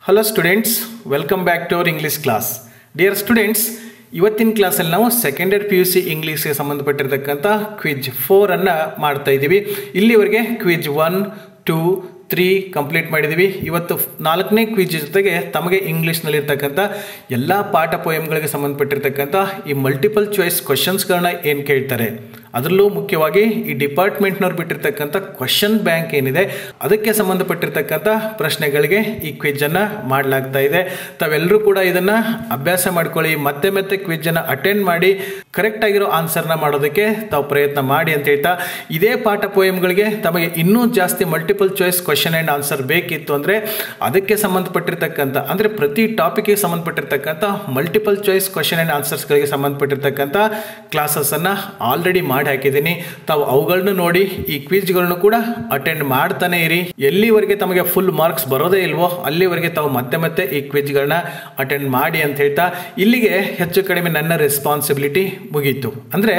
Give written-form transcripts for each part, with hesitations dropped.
Hello students, welcome back to our English class. Dear students, ಇವತ್ತಿನ ಕ್ಲಾಸಲ್ಲಿ ನಾವು second year PUC ಇಂಗ್ಲೀಷ್ಗೆ ಸಂಬಂಧಪಟ್ಟಿರತಕ್ಕಂಥ quiz 4 ಅನ್ನು ಮಾಡ್ತಾ ಇದ್ದೀವಿ. ಇಲ್ಲಿವರೆಗೆ ಕ್ವಿಜ್ 1, 2, 3 ಕಂಪ್ಲೀಟ್ ಮಾಡಿದ್ದೀವಿ. ಇವತ್ತು 4ನೇ ಕ್ವಿಜ್ ಜೊತೆಗೆ ತಮಗೆ ಇಂಗ್ಲೀಷ್ನಲ್ಲಿರ್ತಕ್ಕಂಥ ಎಲ್ಲ ಪಾಠ ಪೋಯಮ್ಗಳಿಗೆ ಸಂಬಂಧಪಟ್ಟಿರ್ತಕ್ಕಂಥ ಈ ಮಲ್ಟಿಪಲ್ ಚಾಯ್ಸ್ ಕ್ವಶನ್ಸ್ಗಳನ್ನ ಏನು ಕೇಳ್ತಾರೆ, ಅದರಲ್ಲೂ ಮುಖ್ಯವಾಗಿ ಈ ಡಿಪಾರ್ಟ್ಮೆಂಟ್ನವ್ರು ಬಿಟ್ಟಿರ್ತಕ್ಕಂಥ ಕ್ವಶನ್ ಬ್ಯಾಂಕ್ ಏನಿದೆ ಅದಕ್ಕೆ ಸಂಬಂಧಪಟ್ಟಿರ್ತಕ್ಕಂಥ ಪ್ರಶ್ನೆಗಳಿಗೆ ಈ ಕ್ವಿಜನ್ನು ಮಾಡಲಾಗ್ತಾ ಇದೆ. ತಾವೆಲ್ಲರೂ ಕೂಡ ಇದನ್ನು ಅಭ್ಯಾಸ ಮಾಡ್ಕೊಳ್ಳಿ, ಮತ್ತೆ ಮತ್ತೆ ಕ್ವಿಜನ್ನು ಅಟೆಂಡ್ ಮಾಡಿ ಕರೆಕ್ಟ್ ಆಗಿರೋ ಆನ್ಸರ್ನ ಮಾಡೋದಕ್ಕೆ ತಾವು ಪ್ರಯತ್ನ ಮಾಡಿ ಅಂತ ಹೇಳ್ತಾ, ಇದೇ ಪಾಠ ಪೋಯಮ್ಗಳಿಗೆ ತಮಗೆ ಇನ್ನೂ ಜಾಸ್ತಿ multiple choice question and answer ಬೇಕಿತ್ತು ಅಂದರೆ ಅದಕ್ಕೆ ಸಂಬಂಧಪಟ್ಟಿರ್ತಕ್ಕಂಥ ಅಂದರೆ ಪ್ರತಿ ಟಾಪಿಕ್ಗೆ ಸಂಬಂಧಪಟ್ಟಿರ್ತಕ್ಕಂಥ ಮಲ್ಟಿಪಲ್ ಚಾಯ್ಸ್ ಕ್ವಶನ್ ಆ್ಯಂಡ್ ಆನ್ಸರ್ಸ್ಗಳಿಗೆ ಸಂಬಂಧಪಟ್ಟಿರ್ತಕ್ಕಂಥ ಕ್ಲಾಸಸ್ಸನ್ನು ಆಲ್ರೆಡಿ ಮಾಡಿ ಹಾಕಿದ್ದೀನಿ. ತಾವು ಅವುಗಳನ್ನ ನೋಡಿ ಈ ಕ್ವಿಜ್ಗಳನ್ನು ಕೂಡ ಅಟೆಂಡ್ ಮಾಡ್ತಾನೆ ಇರಿ. ಎಲ್ಲಿವರೆಗೆ ತಮಗೆ ಫುಲ್ ಮಾರ್ಕ್ಸ್ ಬರೋದೇ ಇಲ್ವೋ ಅಲ್ಲಿವರೆಗೆ ತಾವು ಮತ್ತೆ ಮತ್ತೆ ಈ ಕ್ವಿಜ್ಗಳನ್ನ ಅಟೆಂಡ್ ಮಾಡಿ ಅಂತ ಹೇಳ್ತಾ, ಇಲ್ಲಿಗೆ ಹೆಚ್ಚು ಕಡಿಮೆ ನನ್ನ ರೆಸ್ಪಾನ್ಸಿಬಿಲಿಟಿ ಮುಗೀತು. ಅಂದರೆ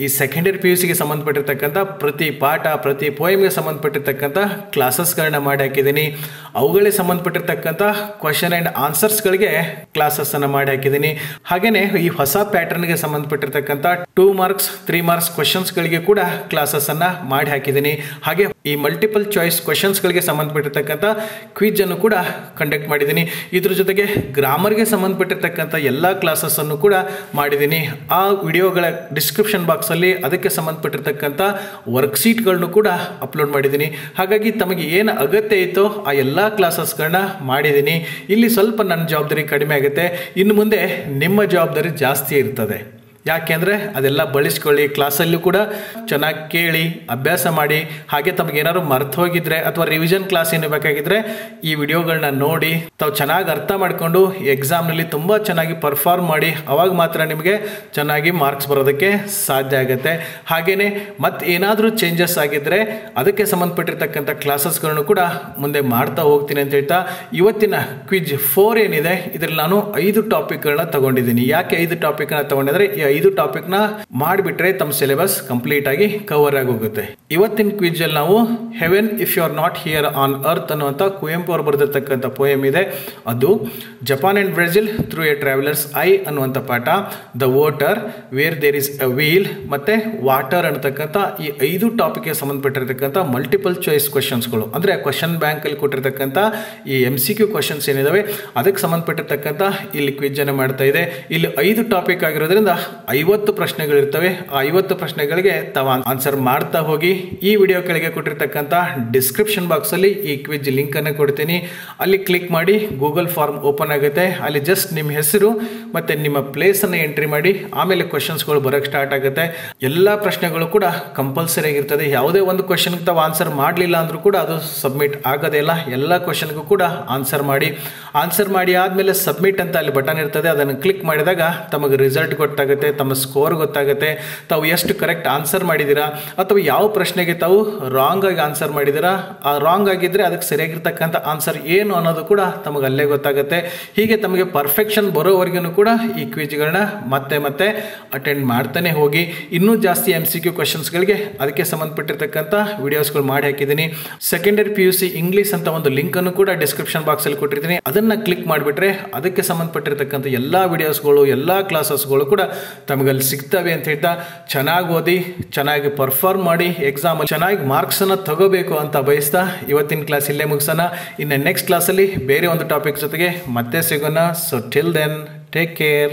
ಈ ಸೆಕೆಂಡ್ ಇಯರ್ PUCಗೆ ಸಂಬಂಧಪಟ್ಟಿರ್ತಕ್ಕಂಥ ಪ್ರತಿ ಪಾಠ ಪ್ರತಿ ಪೋಯಮ್ಗೆ ಸಂಬಂಧಪಟ್ಟಿರ್ತಕ್ಕಂಥ ಕ್ಲಾಸಸ್ಗಳನ್ನ ಮಾಡಿ ಹಾಕಿದ್ದೀನಿ. ಅವುಗಳಿಗೆ ಸಂಬಂಧಪಟ್ಟಿರ್ತಕ್ಕಂಥ ಕ್ವಶನ್ ಆ್ಯಂಡ್ ಆನ್ಸರ್ಸ್ಗಳಿಗೆ ಕ್ಲಾಸಸ್ಸನ್ನು ಮಾಡಿ ಹಾಕಿದ್ದೀನಿ. ಹಾಗೆಯೇ ಈ ಹೊಸ ಪ್ಯಾಟರ್ನ್ಗೆ ಸಂಬಂಧಪಟ್ಟಿರ್ತಕ್ಕಂಥ 2 ಮಾರ್ಕ್ಸ್ 3 ಮಾರ್ಕ್ಸ್ ಕ್ವಶನ್ಸ್ಗಳಿಗೆ ಕೂಡ ಕ್ಲಾಸಸ್ಸನ್ನು ಮಾಡಿ ಹಾಕಿದ್ದೀನಿ. ಹಾಗೆ ಈ ಮಲ್ಟಿಪಲ್ ಚಾಯ್ಸ್ ಕ್ವಶನ್ಸ್ಗಳಿಗೆ ಸಂಬಂಧಪಟ್ಟಿರ್ತಕ್ಕಂಥ ಕ್ವಿಜನ್ನು ಕೂಡ ಕಂಡಕ್ಟ್ ಮಾಡಿದ್ದೀನಿ. ಇದ್ರ ಜೊತೆಗೆ ಗ್ರಾಮರ್ಗೆ ಸಂಬಂಧಪಟ್ಟಿರ್ತಕ್ಕಂಥ ಎಲ್ಲ ಕ್ಲಾಸಸ್ಸನ್ನು ಕೂಡ ಮಾಡಿದ್ದೀನಿ. ಆ ವಿಡಿಯೋಗಳ ಡಿಸ್ಕ್ರಿಪ್ಷನ್ ಬಾಕ್ಸಲ್ಲಿ ಅದಕ್ಕೆ ಸಂಬಂಧಪಟ್ಟಿರ್ತಕ್ಕಂಥ ವರ್ಕ್ಶೀಟ್ಗಳನ್ನು ಕೂಡ ಅಪ್ಲೋಡ್ ಮಾಡಿದ್ದೀನಿ. ಹಾಗಾಗಿ ತಮಗೆ ಏನು ಅಗತ್ಯ ಇತ್ತೋ ಆ ಎಲ್ಲ ಕ್ಲಾಸಸ್ಗಳನ್ನ ಮಾಡಿದ್ದೀನಿ. ಇಲ್ಲಿ ಸ್ವಲ್ಪ ನನ್ನ ಜವಾಬ್ದಾರಿ ಕಡಿಮೆ ಆಗುತ್ತೆ, ಇನ್ನು ಮುಂದೆ ನಿಮ್ಮ ಜವಾಬ್ದಾರಿ ಜಾಸ್ತಿ ಇರ್ತದೆ. ಯಾಕೆಂದರೆ ಅದೆಲ್ಲ ಬಳಸ್ಕೊಳ್ಳಿ, ಕ್ಲಾಸಲ್ಲೂ ಕೂಡ ಚೆನ್ನಾಗಿ ಕೇಳಿ ಅಭ್ಯಾಸ ಮಾಡಿ. ಹಾಗೆ ತಮಗೇನಾದ್ರು ಮರ್ತು ಹೋಗಿದ್ರೆ ಅಥವಾ ರಿವಿಷನ್ ಕ್ಲಾಸ್ ಏನು ಬೇಕಾಗಿದ್ದರೆ ಈ ವಿಡಿಯೋಗಳನ್ನ ನೋಡಿ ತಾವು ಚೆನ್ನಾಗಿ ಅರ್ಥ ಮಾಡಿಕೊಂಡು ಎಕ್ಸಾಮ್ನಲ್ಲಿ ತುಂಬ ಚೆನ್ನಾಗಿ ಪರ್ಫಾರ್ಮ್ ಮಾಡಿ, ಅವಾಗ ಮಾತ್ರ ನಿಮಗೆ ಚೆನ್ನಾಗಿ ಮಾರ್ಕ್ಸ್ ಬರೋದಕ್ಕೆ ಸಾಧ್ಯ ಆಗುತ್ತೆ. ಹಾಗೆಯೇ ಮತ್ತೆ ಏನಾದರೂ ಚೇಂಜಸ್ ಆಗಿದ್ದರೆ ಅದಕ್ಕೆ ಸಂಬಂಧಪಟ್ಟಿರ್ತಕ್ಕಂಥ ಕ್ಲಾಸಸ್ಗಳನ್ನು ಕೂಡ ಮುಂದೆ ಮಾಡ್ತಾ ಹೋಗ್ತೀನಿ ಅಂತ ಹೇಳ್ತಾ, ಇವತ್ತಿನ ಕ್ವಿಜ್ 4 ಏನಿದೆ ಇದರಲ್ಲಿ ನಾನು 5 ಟಾಪಿಕ್ಗಳನ್ನ ತಗೊಂಡಿದ್ದೀನಿ. ಯಾಕೆ 5 ಟಾಪಿಕ್ನ ತಗೊಂಡಿದ್ರೆ ಈ 5 ಟಾಪಿಕ್ನ ಮಾಡಿಬಿಟ್ರೆ ತಮ್ಮ ಸಿಲೆಬಸ್ ಕಂಪ್ಲೀಟ್ ಆಗಿ ಕವರ್ ಆಗಿ ಹೋಗುತ್ತೆ. ಇವತ್ತಿನ ಕ್ವಿಜ್ ಅಲ್ಲಿ ನಾವು heaven if you are not here on earth ಅನ್ನುವಂಥ ಕುವೆಂಪು ಅವರು ಬರೆದಿರ್ತಕ್ಕಂಥ ಪೋಯಮ್ ಇದೆ, ಅದು Japan and Brazil through a traveller's eye ಅನ್ನುವಂಥ ಪಾಠ, the water, where there is a wheel ಮತ್ತೆ ವಾಟರ್ ಅನ್ನತಕ್ಕಂಥ ಈ 5 ಟಾಪಿಕ್ಗೆ ಸಂಬಂಧಪಟ್ಟಿರ್ತಕ್ಕಂಥ ಮಲ್ಟಿಪಲ್ ಚಾಯ್ಸ್ ಕ್ವಶನ್ಸ್ಗಳು ಅಂದರೆ ಕ್ವಶನ್ ಬ್ಯಾಂಕಲ್ಲಿ ಕೊಟ್ಟಿರ್ತಕ್ಕಂಥ ಈ MCQ ಕ್ವಶನ್ಸ್ ಏನಿದಾವೆ ಅದಕ್ಕೆ ಸಂಬಂಧಪಟ್ಟಿರ್ತಕ್ಕಂಥ ಇಲ್ಲಿ ಕ್ವಿಜ್ ಅನ್ನು ಮಾಡ್ತಾ ಇದೆ. ಇಲ್ಲಿ 5 ಟಾಪಿಕ್ ಆಗಿರೋದ್ರಿಂದ 50 ಪ್ರಶ್ನೆಗಳಿರ್ತವೆ. ಆ 50 ಪ್ರಶ್ನೆಗಳಿಗೆ ತಾವು ಆನ್ಸರ್ ಮಾಡ್ತಾ ಹೋಗಿ. ಈ ವಿಡಿಯೋ ಕೆಳಗೆ ಕೊಟ್ಟಿರ್ತಕ್ಕಂಥ ಡಿಸ್ಕ್ರಿಪ್ಷನ್ ಬಾಕ್ಸಲ್ಲಿ ಈ ಕ್ವಿಜ್ ಲಿಂಕ್ ಅನ್ನು ಕೊಡ್ತೀನಿ, ಅಲ್ಲಿ ಕ್ಲಿಕ್ ಮಾಡಿ ಗೂಗಲ್ ಫಾರ್ಮ್ ಓಪನ್ ಆಗುತ್ತೆ. ಅಲ್ಲಿ ಜಸ್ಟ್ ನಿಮ್ಮ ಹೆಸರು ಮತ್ತು ನಿಮ್ಮ ಪ್ಲೇಸನ್ನು ಎಂಟ್ರಿ ಮಾಡಿ ಆಮೇಲೆ ಕ್ವಶನ್ಸ್ಗಳು ಬರೋಕ್ಕೆ ಸ್ಟಾರ್ಟ್ ಆಗುತ್ತೆ. ಎಲ್ಲ ಪ್ರಶ್ನೆಗಳು ಕೂಡ ಕಂಪಲ್ಸರಿ ಆಗಿರ್ತದೆ. ಯಾವುದೇ ಒಂದು ಕ್ವಶನ್ಗೆ ತಾವು ಆನ್ಸರ್ ಮಾಡಲಿಲ್ಲ ಅಂದರೂ ಕೂಡ ಅದು ಸಬ್ಮಿಟ್ ಆಗೋದೇ ಇಲ್ಲ. ಎಲ್ಲ ಕ್ವಶನ್ಗೂ ಕೂಡ ಆನ್ಸರ್ ಮಾಡಿ ಆದಮೇಲೆ ಸಬ್ಮಿಟ್ ಅಂತ ಅಲ್ಲಿ ಬಟನ್ ಇರ್ತದೆ, ಅದನ್ನು ಕ್ಲಿಕ್ ಮಾಡಿದಾಗ ತಮಗೆ ರಿಸಲ್ಟ್ ಗೊತ್ತಾಗುತ್ತೆ, ತಮ್ಮ ಸ್ಕೋರ್ ಗೊತ್ತಾಗುತ್ತೆ, ತಾವು ಎಷ್ಟು ಕರೆಕ್ಟ್ ಆನ್ಸರ್ ಮಾಡಿದ್ದೀರಾ ಅಥವಾ ಯಾವ ಪ್ರಶ್ನೆಗೆ ತಾವು ರಾಂಗ್ ಆಗಿ ಆನ್ಸರ್ ಮಾಡಿದ್ದೀರಾ, ಆ ರಾಂಗ್ ಆಗಿದ್ದರೆ ಅದಕ್ಕೆ ಸರಿಯಾಗಿರ್ತಕ್ಕಂಥ ಆನ್ಸರ್ ಏನು ಅನ್ನೋದು ಕೂಡ ತಮಗೆ ಅಲ್ಲೇ ಗೊತ್ತಾಗುತ್ತೆ. ಹೀಗೆ ತಮಗೆ ಪರ್ಫೆಕ್ಷನ್ ಬರೋವರೆಗೂ ಕೂಡ ಈ ಕ್ವಿಜ್ಗಳನ್ನ ಮತ್ತೆ ಮತ್ತೆ ಅಟೆಂಡ್ ಮಾಡ್ತಾನೆ ಹೋಗಿ. ಇನ್ನೂ ಜಾಸ್ತಿ MCQ ಕ್ವಶನ್ಸ್ಗಳಿಗೆ ಅದಕ್ಕೆ ಸಂಬಂಧಪಟ್ಟಿರ್ತಕ್ಕಂಥ ವಿಡಿಯೋಸ್ಗಳು ಮಾಡಿ ಹಾಕಿದ್ದೀನಿ. ಸೆಕೆಂಡ್ ಇಯರ್ PUC ಇಂಗ್ಲೀಷ್ ಅಂತ ಒಂದು ಲಿಂಕನ್ನು ಕೂಡ ಡಿಸ್ಕ್ರಿಪ್ಷನ್ ಬಾಕ್ಸಲ್ಲಿ ಕೊಟ್ಟಿರ್ತೀನಿ, ಅದನ್ನು ಕ್ಲಿಕ್ ಮಾಡಿಬಿಟ್ರೆ ಅದಕ್ಕೆ ಸಂಬಂಧಪಟ್ಟಿರ್ತಕ್ಕಂಥ ಎಲ್ಲ ವಿಡಿಯೋಸ್ಗಳು ಎಲ್ಲ ಕ್ಲಾಸಸ್ಗಳು ಕೂಡ ತಮಗಲ್ಲಿ ಸಿಗ್ತವೆ ಅಂತ ಹೇಳ್ತಾ, ಚೆನ್ನಾಗಿ ಓದಿ ಚೆನ್ನಾಗಿ ಪರ್ಫಾರ್ಮ್ ಮಾಡಿ ಎಕ್ಸಾಮಲ್ಲಿ ಚೆನ್ನಾಗಿ ಮಾರ್ಕ್ಸನ್ನು ತಗೋಬೇಕು ಅಂತ ಬಯಸ್ತಾ ಇವತ್ತಿನ ಕ್ಲಾಸ್ ಇಲ್ಲೇ ಮುಗಿಸೋಣ. ಇನ್ನು ನೆಕ್ಸ್ಟ್ ಕ್ಲಾಸಲ್ಲಿ ಬೇರೆ ಒಂದು ಟಾಪಿಕ್ ಜೊತೆಗೆ ಮತ್ತೆ ಸಿಗೋಣ. So till then take care.